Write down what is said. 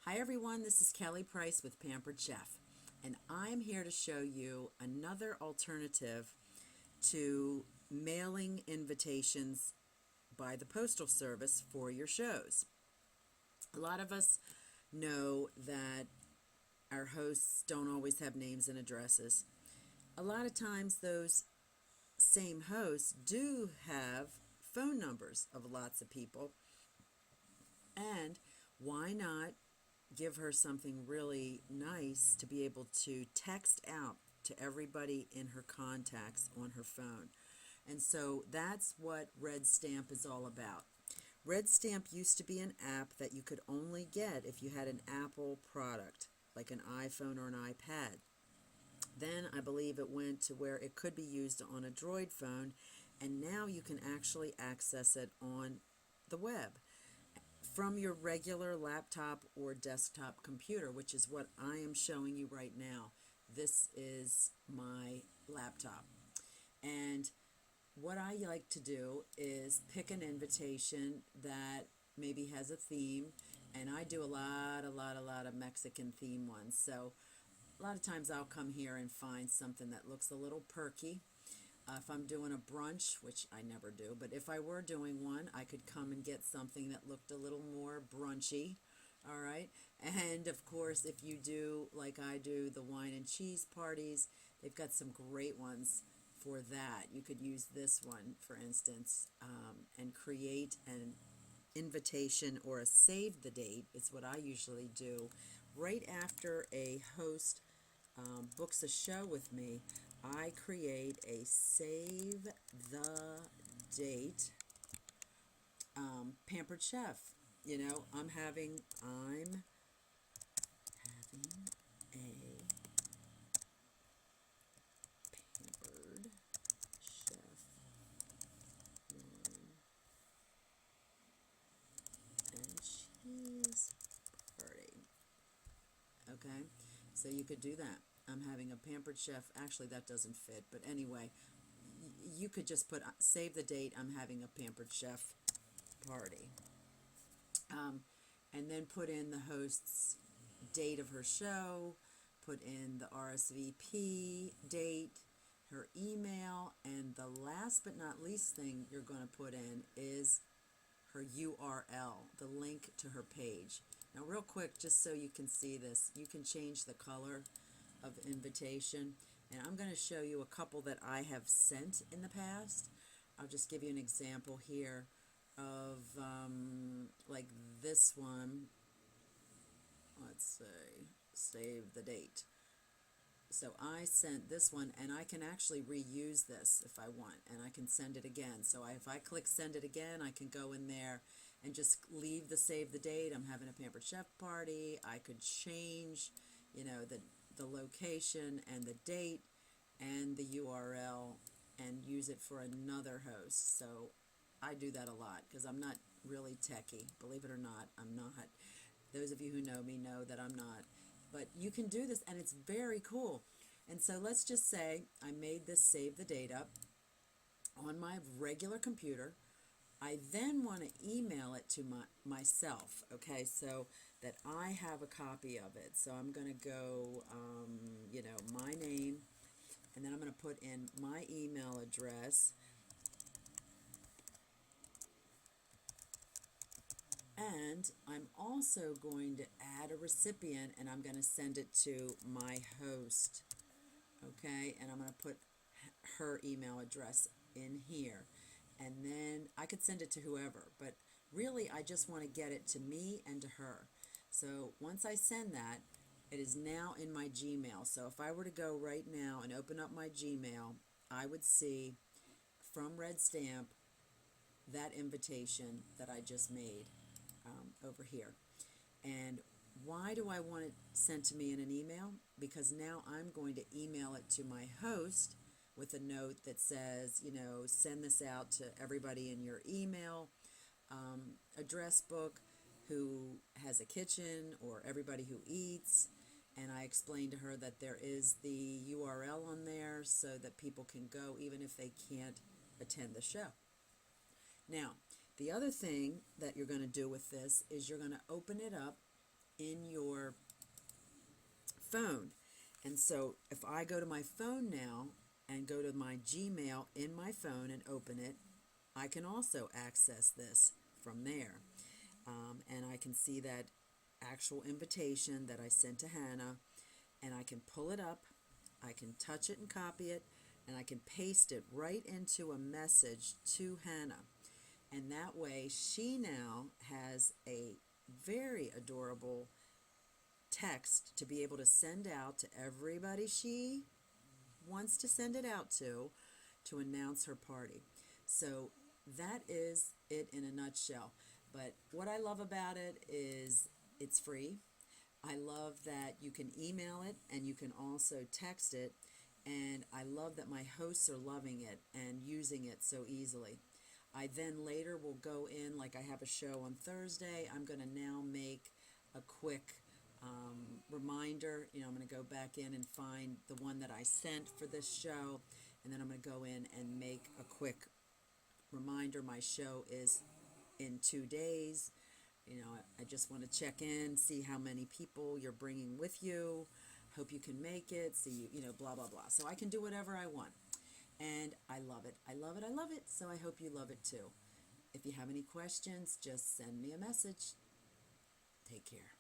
Hi everyone, this is Kelly Price with Pampered Chef, and I'm here to show you another alternative to mailing invitations by the Postal Service for your shows. A lot of us know that our hosts don't always have names and addresses. A lot of times those same hosts do have phone numbers of lots of people, and why not give her something really nice to be able to text out to everybody in her contacts on her phone. And so that's what Red Stamp is all about. Red Stamp used to be an app that you could only get if you had an Apple product, like an iPhone or an iPad. Then I believe it went to where it could be used on a Droid phone, and now you can actually access it on the web from your regular laptop or desktop computer, which is what I am showing you right now. This is my laptop. And what I like to do is pick an invitation that maybe has a theme, and I do a lot of Mexican theme ones. So a lot of times I'll come here and find something that looks a little perky. If I'm doing a brunch, which I never do, but if I were doing one, I could come and get something that looked a little more brunchy, all right? And of course, if you do, like I do, the wine and cheese parties, they've got some great ones for that. You could use this one, for instance, and create an invitation or a save the date, is what I usually do. Right after a host books a show with me, I create a save the date Pampered Chef. I'm having a Pampered Chef wine and cheese party. Okay, so you could do that. I'm having a Pampered Chef. Actually, that doesn't fit, but anyway, you could just put save the date. I'm having a Pampered Chef party. And then put in the host's date of her show, put in the RSVP date, her email, and the last but not least thing you're going to put in is her URL, the link to her page. Now real quick, just so you can see this, you can change the color of invitation, and I'm going to show you a couple that I have sent in the past. I'll just give you an example here of like this one. Let's say save the date. So I sent this one, and I can actually reuse this if I want, and I can send it again. So if I click send it again, I can go in there and just leave the save the date. I'm having a Pampered Chef party. I could change, the location and the date and the URL and use it for another host. So I do that a lot because I'm not really techie. Believe it or not, I'm not. Those of you who know me know that I'm not. But you can do this, and it's very cool. And so let's just say I made this save the date up on my regular computer. I then want to email it to myself, okay, so that I have a copy of it. So I'm going to go, my name, and then I'm going to put in my email address. And I'm also going to add a recipient, and I'm going to send it to my host, okay, and I'm going to put her email address in here. And then I could send it to whoever, but really I just want to get it to me and to her. So once I send that, it is now in my Gmail. So if I were to go right now and open up my Gmail, I would see from Red Stamp that invitation that I just made over here. And why do I want it sent to me in an email? Because now I'm going to email it to my host with a note that says, send this out to everybody in your email address book who has a kitchen, or everybody who eats. And I explained to her that there is the URL on there so that people can go even if they can't attend the show. Now, the other thing that you're going to do with this is you're going to open it up in your phone. And so if I go to my phone now and go to my Gmail in my phone and open it, I can also access this from there. And I can see that actual invitation that I sent to Hannah, and I can pull it up, I can touch it and copy it, and I can paste it right into a message to Hannah. And that way she now has a very adorable text to be able to send out to everybody she wants to send it out to announce her party. So that is it in a nutshell. But what I love about it is it's free. I love that you can email it and you can also text it. And I love that my hosts are loving it and using it so easily. I then later will go in, like I have a show on Thursday, I'm going to now make a quick reminder. I'm going to go back in and find the one that I sent for this show, and then I'm going to go in and make a quick reminder. My show is in 2 days. I just want to check in, see how many people you're bringing with you. Hope you can make it. See blah, blah, blah. So I can do whatever I want. And I love it. I love it. I love it. So I hope you love it too. If you have any questions, just send me a message. Take care.